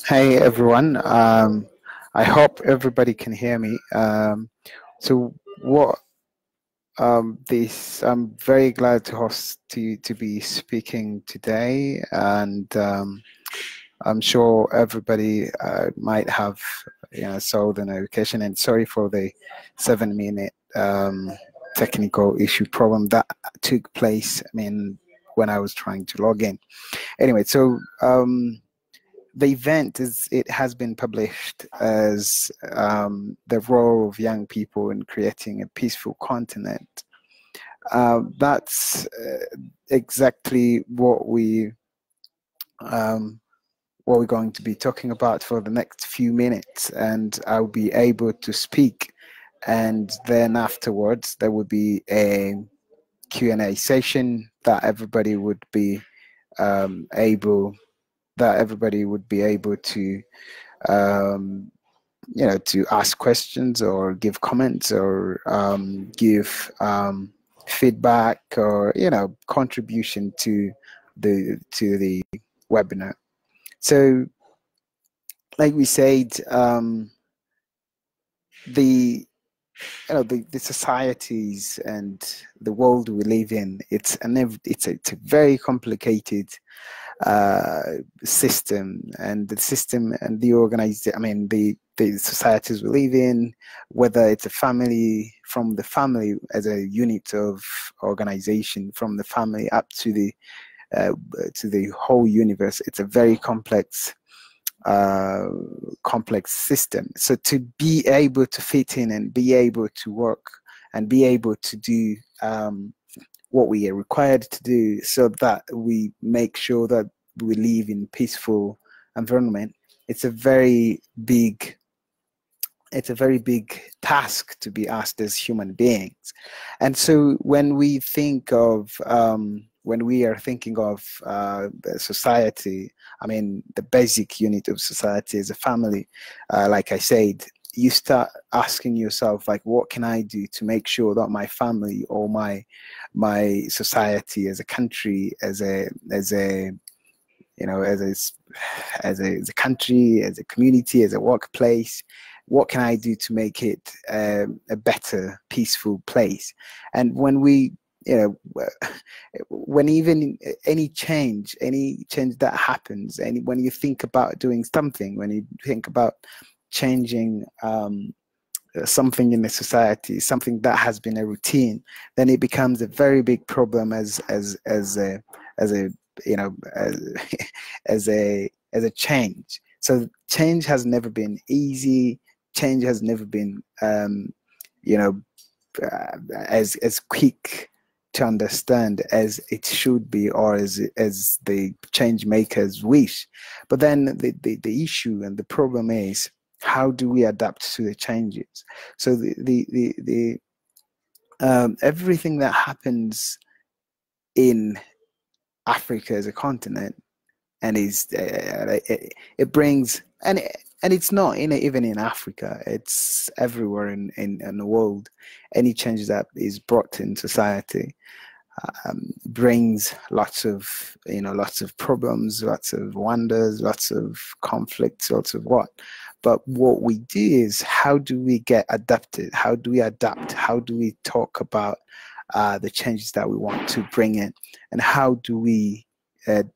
Hey everyone, I hope everybody can hear me. So what this I'm very glad to host to be speaking today, and I'm sure everybody might have saw the notification. And sorry for the 7-minute technical issue problem that took place. I mean, when I was trying to log in. Anyway, so the event has been published as the role of young people in creating a peaceful continent. That's exactly what we're going to be talking about for the next few minutes, and I'll be able to speak, and then afterwards there will be a Q&A session that everybody would be able to to ask questions or give comments or give feedback or contribution to the webinar. So like we said, the societies and the world we live in, it's a very complicated system, and the system and the the societies we live in, whether it's a family, from the family as a unit of organization, from the family up to the whole universe, it's a very complex system. So to be able to fit in and be able to work and be able to do what we are required to do, so that we make sure that we live in peaceful environment, it's a very big task to be asked as human beings. And so when we think of when we are thinking of society, I mean, the basic unit of society is a family. Like I said, you start asking yourself, like, what can I do to make sure that my family or my society, as a country, as a country, as a community, as a workplace, what can I do to make it a better, peaceful place? And when we, when even any change that happens, and when you think about doing something, when you think about changing something in the society, something that has been a routine, then it becomes a very big problem as a change. So change has never been easy. Change has never been as quick to understand as it should be, or as the change makers wish. But then the issue and the problem is, how do we adapt to the changes? So the everything that happens in Africa as a continent, and it brings, and it's not even in Africa, it's everywhere in the world. Any change that is brought in society brings lots of problems, lots of wonders, lots of conflicts, lots of what. But what we do is, how do we get adapted? How do we adapt? How do we talk about the changes that we want to bring in? And how do we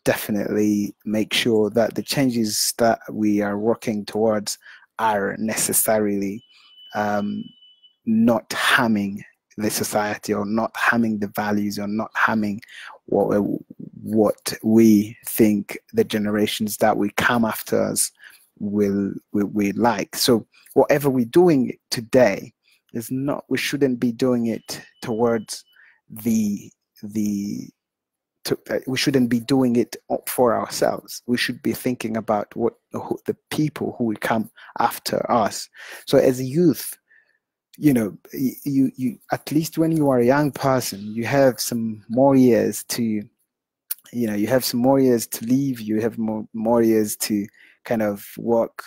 definitely make sure that the changes that we are working towards are necessarily not harming the society, or not harming the values, or not harming what we think the generations that will come after us will like. So whatever we're doing today is not, we shouldn't be doing it towards we shouldn't be doing it for ourselves. We should be thinking about the people who will come after us. So as a youth, you at least when you are a young person, you have some more years to live. You have more years to kind of work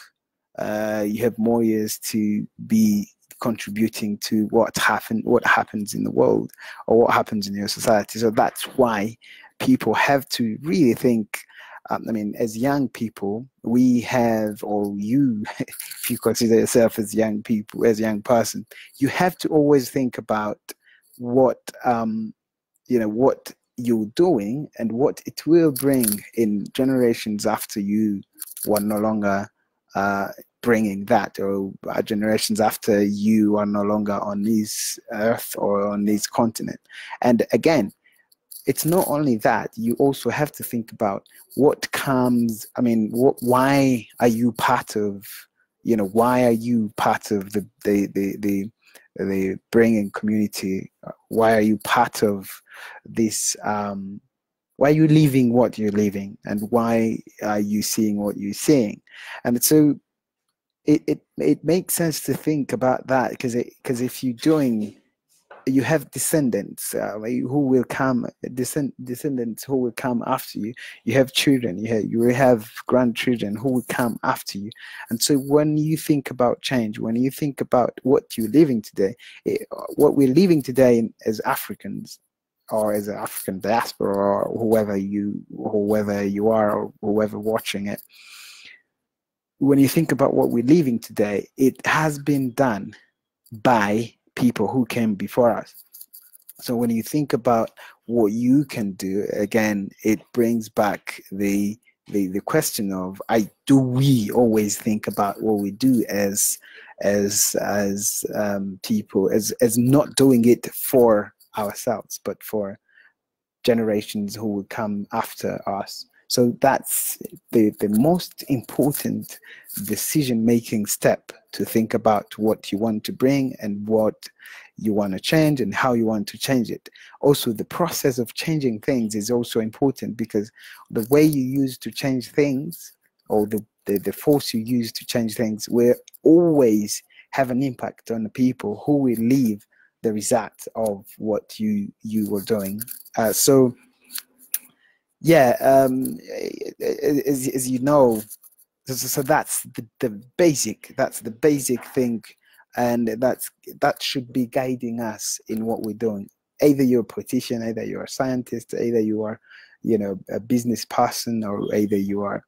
you have more years to be contributing to what happens in the world, or what happens in your society. So that's why people have to really think. I mean, as young people, we have, or you, if you consider yourself as young people, as a young person, you have to always think about what what you're doing and what it will bring in generations after you were no longer bringing that, or generations after you are no longer on this earth or on this continent. And again, it's not only that, you also have to think about what comes. I mean, why are you part of, why are you part of the bringing community? Why are you part of this? Why are you living what you're living, and why are you seeing what you're seeing? And so it makes sense to think about that, because if you're doing, you have descendants who will come, descendants who will come after you. You have children, you will have grandchildren who will come after you. And so when you think about change, when you think about what you're living today, what we're living today as Africans, or as an African diaspora, or whoever you are, or whoever watching it, when you think about what we're living today, it has been done by people who came before us. So when you think about what you can do, again, it brings back the question of, do we always think about what we do as people, as not doing it for ourselves, but for generations who will come after us. So that's the most important decision-making step, to think about what you want to bring and what you want to change and how you want to change it. Also, the process of changing things is also important, because the way you use to change things, or the force you use to change things, will always have an impact on the people who will live the result of what you were doing. So yeah, as you know, so that's the basic thing, and that should be guiding us in what we're doing. Either you're a politician, either you're a scientist, either you are, a business person, or either you are,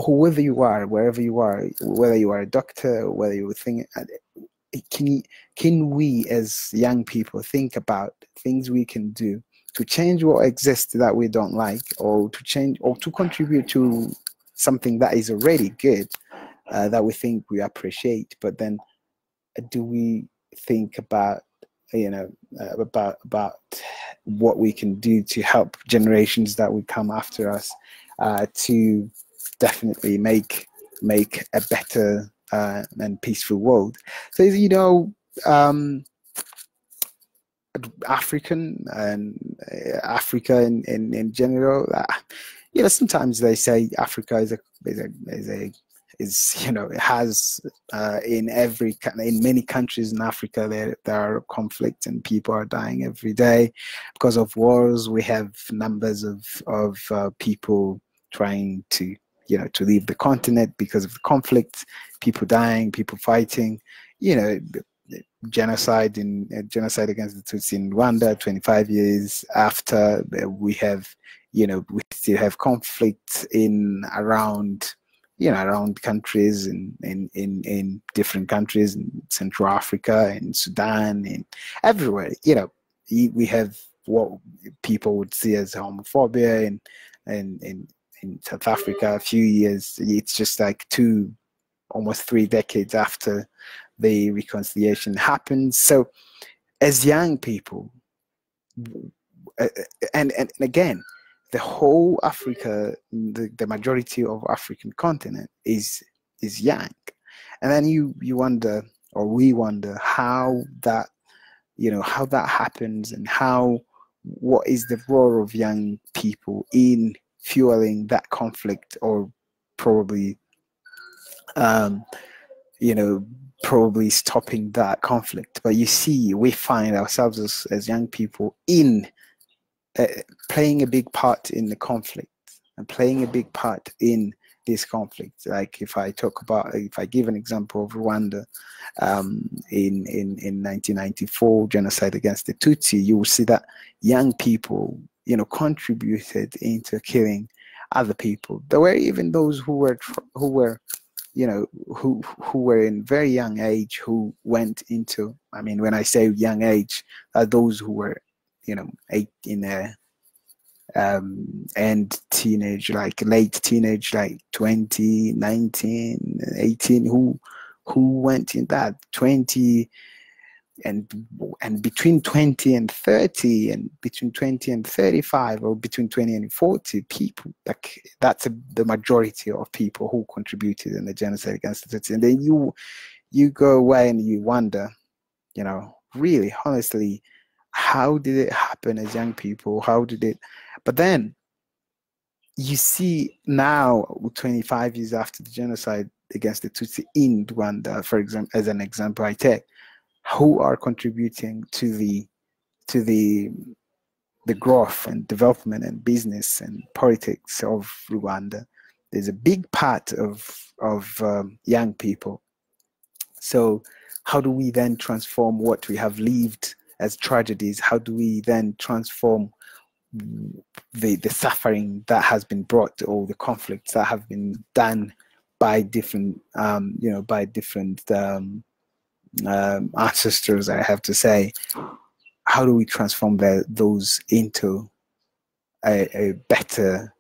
whoever you are, wherever you are, whether you are a doctor, or whether you think, can we as young people think about things we can do to change what exists that we don't like, or to change, or to contribute to something that is already good, that we think we appreciate? But then, do we think about, about what we can do to help generations that will come after us, to definitely make a better and peaceful world? So, African and Africa in general, sometimes they say Africa is it has in many countries in Africa there are conflicts and people are dying every day because of wars. We have numbers of people trying to leave the continent because of the conflict, people dying, people fighting, genocide against the Tutsi in Rwanda 25 years after. We have we still have conflict around countries, in different countries in Central Africa, in Sudan, in everywhere. We have what people would see as homophobia in South Africa. A few years, it's just like almost 3 decades after the reconciliation happens. So as young people, and again, the whole Africa, the majority of African continent is young. And then you wonder, or we wonder, how that happens, and what is the role of young people in fueling that conflict, or probably probably stopping that conflict. But you see, we find ourselves as young people in playing a big part in the conflict, and playing a big part in this conflict. Like if I give an example of Rwanda, in 1994, genocide against the Tutsi, you will see that young people, contributed into killing other people. There were even those who were who were in very young age, who went into, I mean, when I say young age, those who were, in their and teenage, like late teenage, like 20, 19, 18, who went in that 20 and between 20 and 30 and between 20 and 35 or between 20 and 40 people, like that's the majority of people who contributed in the genocide against the Tutsi. And then you go away and you wonder, really honestly, how did it happen as young people? How did it? But then you see now, 25 years after the genocide against the Tutsi in Rwanda, for example, as an example I take, who are contributing to the growth and development and business and politics of Rwanda. There's a big part of young people. So how do we then transform what we have lived as tragedies? How do we then transform the suffering that has been brought, or the conflicts that have been done by different ancestors, I have to say? How do we transform those into a better,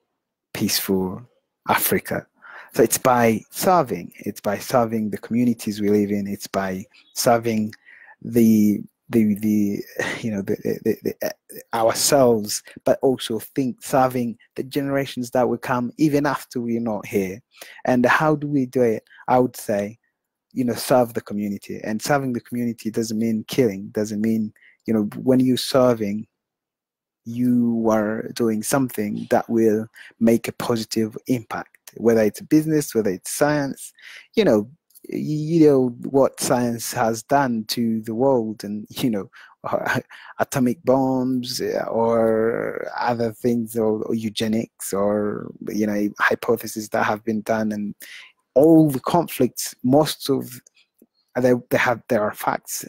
peaceful Africa? So it's by serving the communities we live in. It's by serving ourselves, but also serving the generations that will come even after we're not here. And how do we do it? I would say, serve the community. And serving the community doesn't mean killing, doesn't mean, when you're serving, you are doing something that will make a positive impact, whether it's business, whether it's science. What science has done to the world, and atomic bombs or other things, or eugenics, or hypotheses that have been done, and all the conflicts. Most of there are facts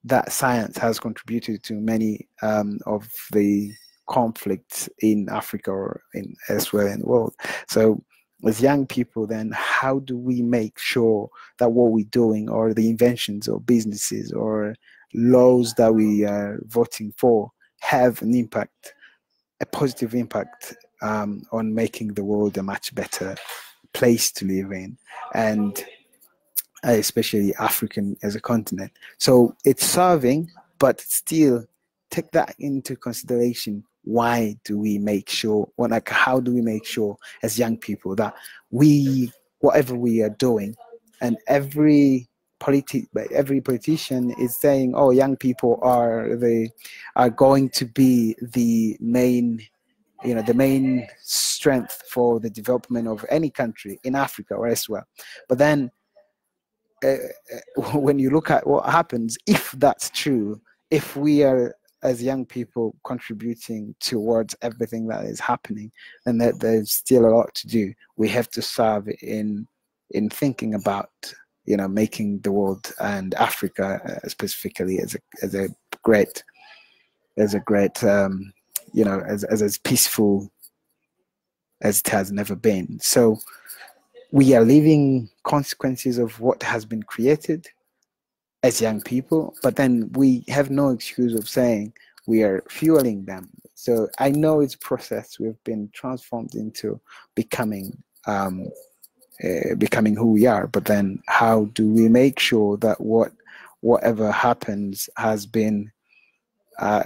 that science has contributed to many of the conflicts in Africa or elsewhere in the world. So as young people, then how do we make sure that what we're doing, or the inventions or businesses or laws that we are voting for, have an impact, a positive impact on making the world a much better place to live in, and especially African as a continent? So it's serving, but still take that into consideration. Why do we make sure, how do we make sure as young people that whatever we are doing, and every politician is saying, oh, young people are going to be the main strength for the development of any country in Africa or elsewhere. But then when you look at what happens, if that's true, if we are as young people contributing towards everything that is happening, then there's still a lot to do. We have to serve in thinking about making the world, and Africa specifically, as a great as peaceful as it has never been. So we are living consequences of what has been created as young people, but then we have no excuse of saying we are fueling them. So I know it's a process. We've been transformed into becoming who we are, but then how do we make sure that whatever happens has been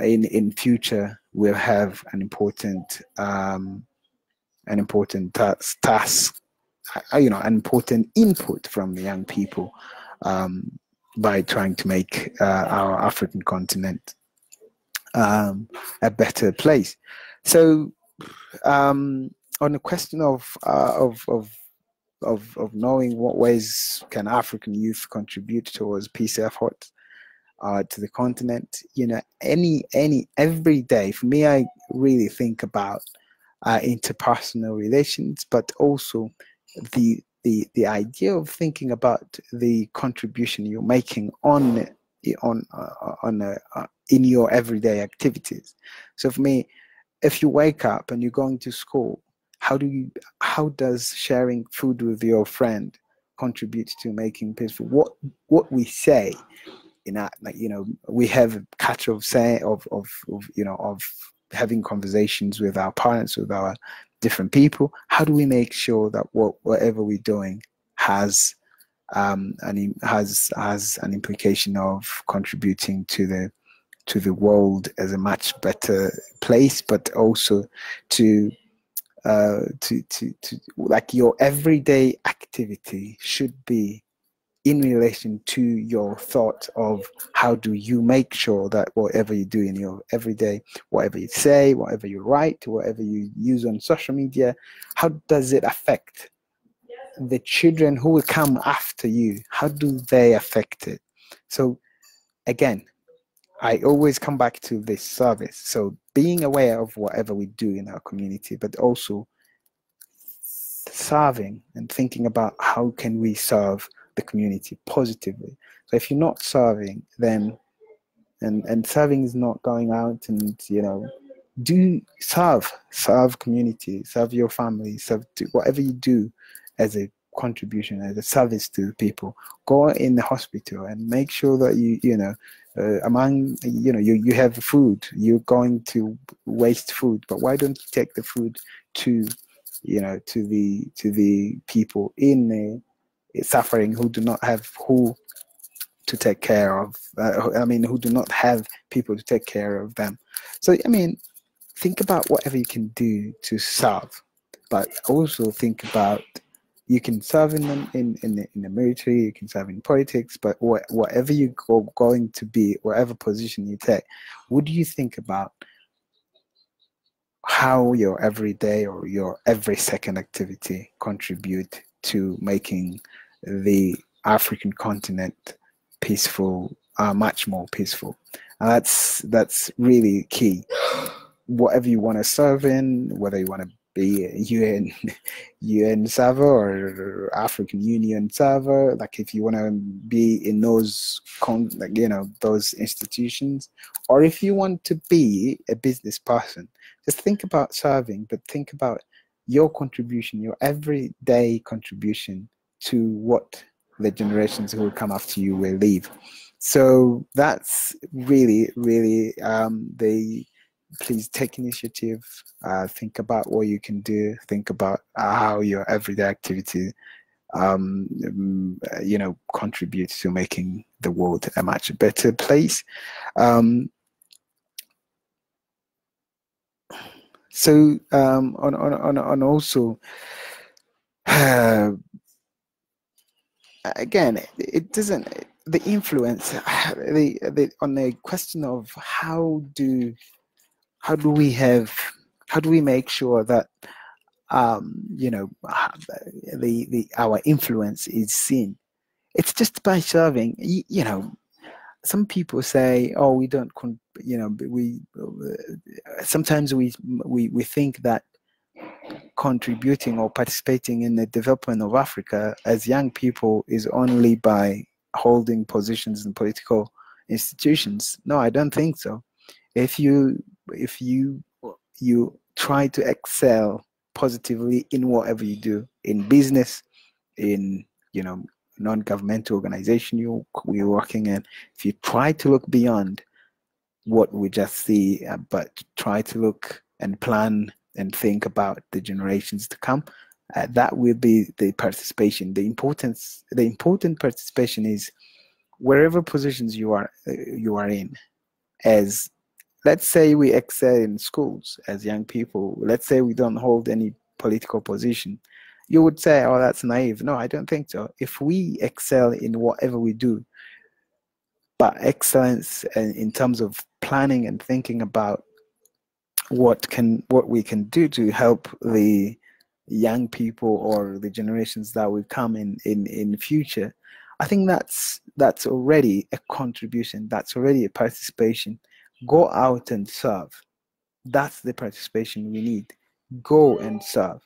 in future will have an important task, an important input from the young people, by trying to make our African continent a better place. So on the question of knowing what ways can African youth contribute towards peace efforts to the continent, every day, for me, I really think about interpersonal relations, but also the idea of thinking about the contribution you're making on in your everyday activities. So for me, if you wake up and you're going to school, how does sharing food with your friend contribute to making peaceful? What we say, like, we have a culture of saying of having conversations with our parents, with our different people. How do we make sure that whatever we're doing has has an implication of contributing to the world as a much better place, but also to like your everyday activity should be in relation to your thought of how do you make sure that whatever you do in your everyday, whatever you say, whatever you write, whatever you use on social media, how does it affect the children who will come after you? How do they affect it? So again, I always come back to this service. So being aware of whatever we do in our community, but also serving and thinking about how can we serve the community positively. So if you're not serving, then and serving is not going out and do serve community, serve your family, serve whatever you do as a contribution, as a service to people. Go in the hospital and make sure that you have food. You're going to waste food, but why don't you take the food to the people in suffering who do not have who to take care of, who do not have people to take care of them. So think about whatever you can do to serve, but also think about you can serve in the military, you can serve in politics, but whatever you going to be, whatever position you take, what do you think about how your everyday or your every second activity contribute to making the African continent peaceful, much more peaceful? And that's really key. Whatever you want to serve in, whether you want to be a UN server or African Union server, like if you want to be in those those institutions, or if you want to be a business person, just think about serving, but think about your contribution, your everyday contribution to what the generations who will come after you will leave. So that's really please take initiative, think about what you can do, think about how your everyday activity contributes to making the world a much better place. So on also again, it doesn't, the influence on the question of how do we make sure that our influence is seen. It's just by serving. Some people say, oh, we don't we sometimes we think that contributing or participating in the development of Africa as young people is only by holding positions in political institutions. No, I don't think so. If you try to excel positively in whatever you do, in business, in non-governmental organization you're working in, if you try to look beyond what we just see, but try to look and plan and think about the generations to come, that will be the participation. The important participation is wherever positions you are in. As let's say we excel in schools as young people, let's say we don't hold any political position, you would say, oh, that's naive. No, I don't think so. If we excel in whatever we do, but excellence in terms of planning and thinking about what we can do to help the young people or the generations that will come in the future, I think that's already a contribution. That's already a participation. Go out and serve. That's the participation we need. Go and serve.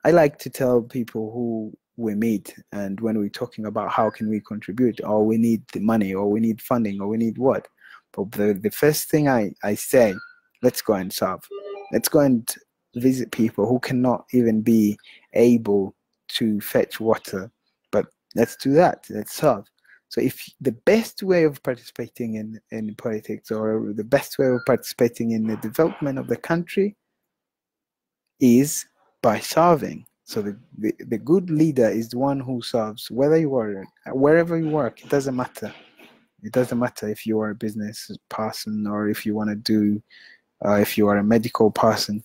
I like to tell people who we meet, and when we're talking about how can we contribute, or we need the money, or we need funding, or we need what, but the first thing I say, let's go and solve. Let's go and visit people who cannot even be able to fetch water, but let's do that. Let's solve. So if the best way of participating in politics, or the best way of participating in the development of the country, is by solving. So the good leader is the one who solves, whether you are, wherever you work, it doesn't matter. It doesn't matter if you are a business person, or if you want to do, if you are a medical person.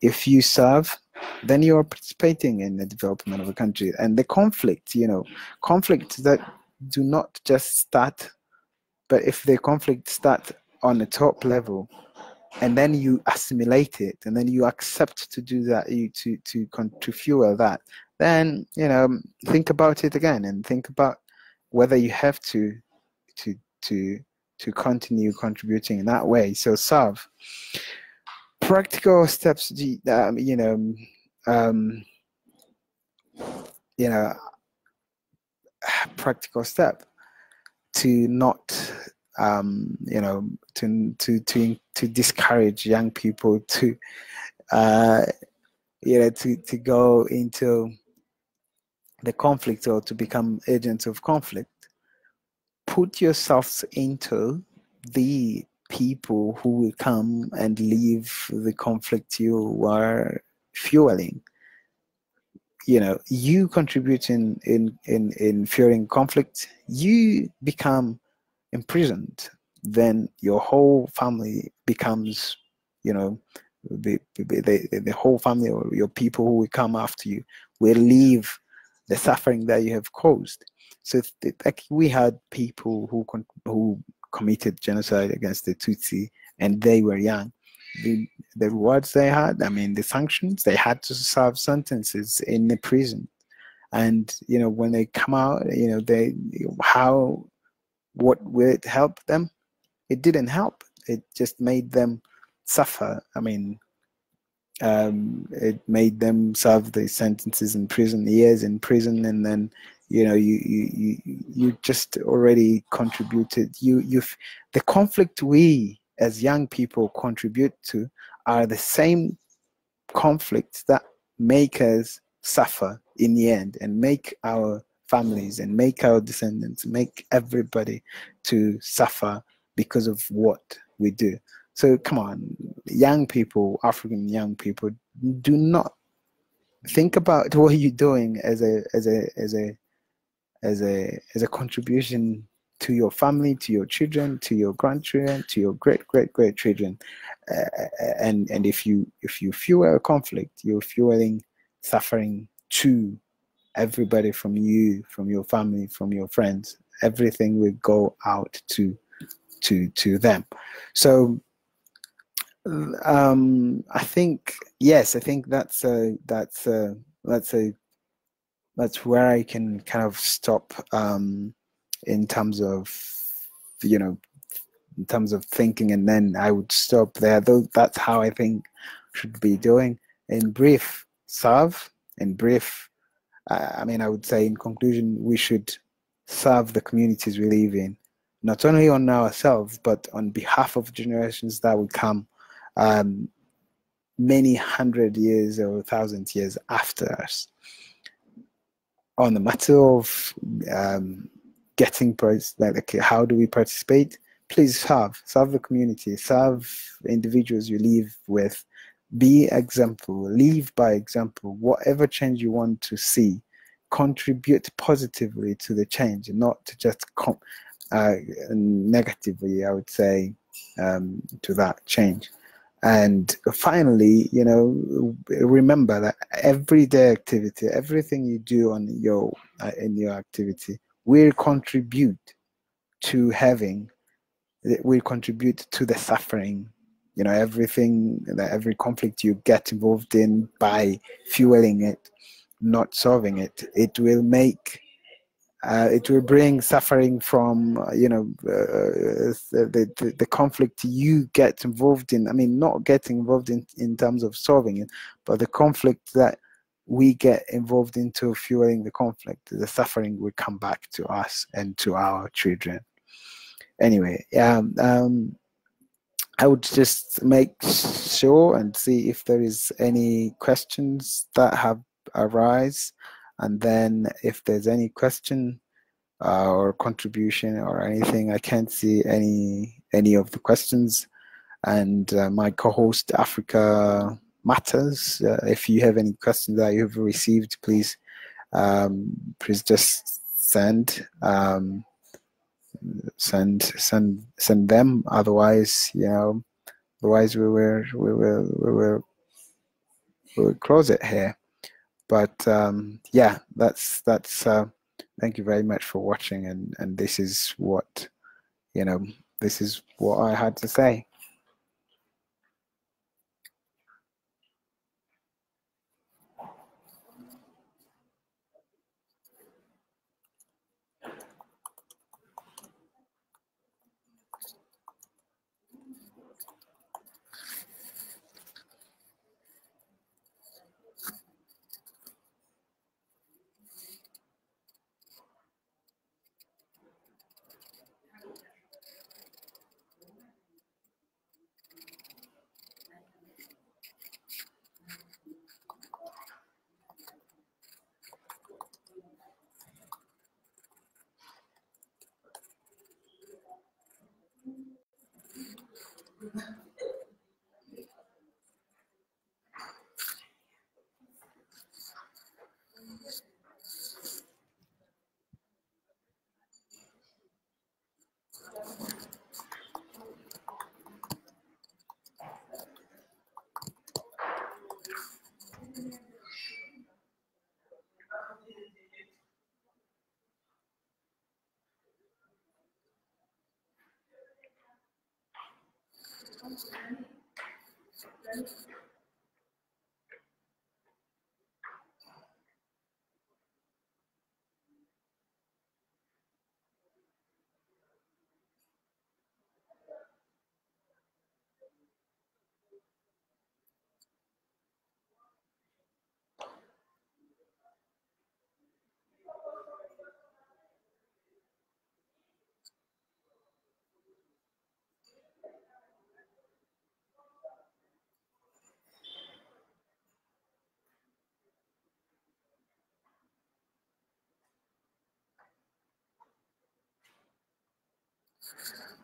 If you serve, then you are participating in the development of a country. And the conflict, conflicts that do not just start, but if the conflict start on the top level, and then you assimilate it, and then you accept to do that, to fuel that, then think about it again, and think about whether you have to continue contributing in that way. So serve. Practical steps, practical step to not to discourage young people to to go into the conflict, or to become agents of conflict. Put yourselves into the people who will come and leave the conflict you are fueling. You contribute in fueling conflict, you become imprisoned, then your whole family becomes, the whole family, or your people who will come after you, will leave the suffering that you have caused. So like we had people who committed genocide against the Tutsi, and they were young. The rewards they had, the sanctions, they had to serve sentences in the prison. And when they come out, what will it help them? It didn't help. It just made them suffer. It made them serve the sentences in prison, years in prison, and then you just already contributed. The conflict we as young people contribute to are the same conflicts that make us suffer in the end, and make our families, and make our descendants, make everybody to suffer because of what we do. So come on, young people, African young people, do not think about what you're doing as a contribution to your family, to your children, to your grandchildren, to your great children. And if you fuel a conflict, you're fueling suffering to everybody, from you, from your family, from your friends. Everything will go out to them. So I think that's where I can kind of stop in terms of thinking, and then I would stop there. Though that's how I think should be doing. In brief, serve. In brief, I would say in conclusion, we should serve the communities we live in, not only on ourselves, but on behalf of generations that will come, many hundred years or 1,000 years after us. On the matter of getting how do we participate? Please serve the community, serve individuals you live with. Be example, live by example. Whatever change you want to see, contribute positively to the change, not to just negatively, I would say, to that change. And finally, remember that everyday activity, everything you do on in your activity, will contribute to the suffering. Everything, every conflict you get involved in, by fueling it, not solving it, it will bring suffering from the conflict you get involved in. Not getting involved in terms of solving it, but the conflict that we get involved into fueling the conflict, the suffering will come back to us and to our children. Anyway, I would just make sure and see if there is any questions that have arise, and then if there's any question or contribution or anything, I can't see any of the questions. And my co-host Africa Matters, if you have any questions that you've received, please just send them. Otherwise, otherwise we'll close it here. But yeah, that's thank you very much for watching, and this is what this is what I had to say.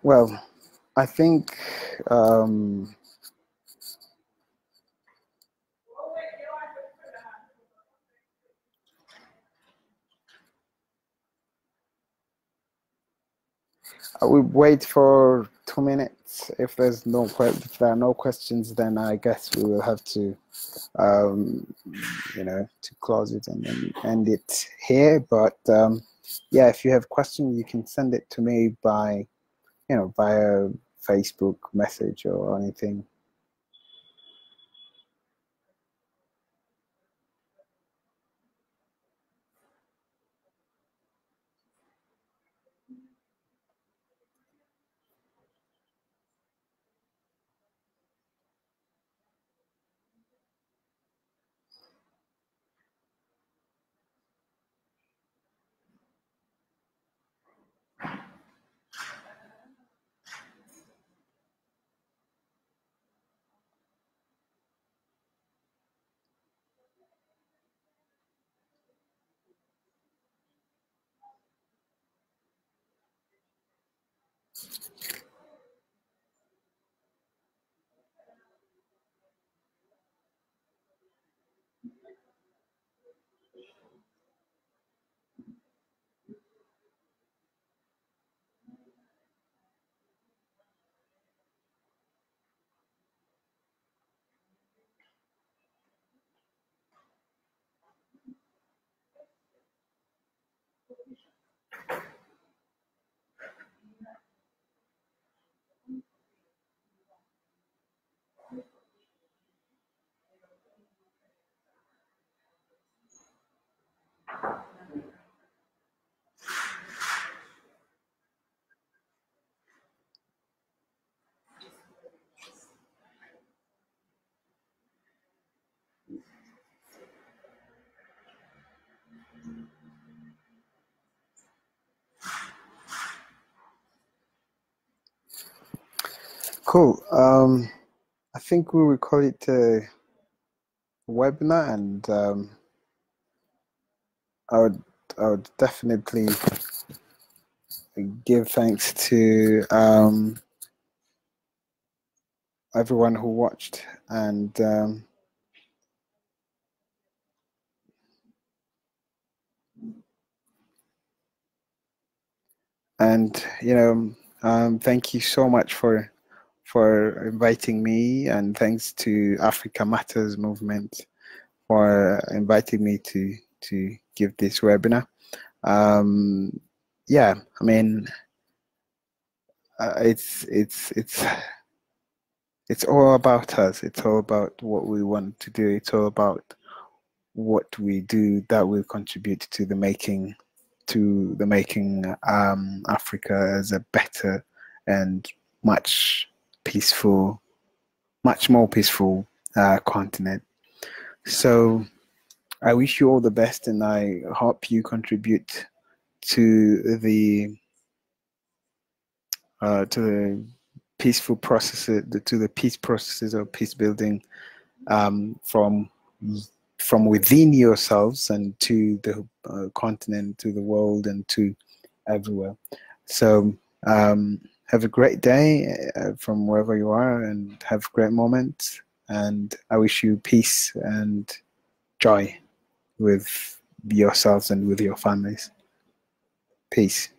Well, I think we wait for 2 minutes. If there are no questions, then I guess we will have to to close it and then end it here. But yeah, if you have questions, you can send it to me by via Facebook message or anything. Cool. I think we will call it a webinar, and I would definitely give thanks to everyone who watched, and thank you so much for inviting me, and thanks to Africa Matters movement for inviting me to give this webinar. Yeah, I mean, it's all about us. It's all about what we want to do. It's all about what we do that will contribute to the making Africa as a better and much more peaceful continent. So I wish you all the best, and I hope you contribute to the peaceful processes, to the peace processes of peace building from within yourselves and to the continent, to the world, and to everywhere. So have a great day from wherever you are, and have great moments. And I wish you peace and joy with yourselves and with your families. Peace.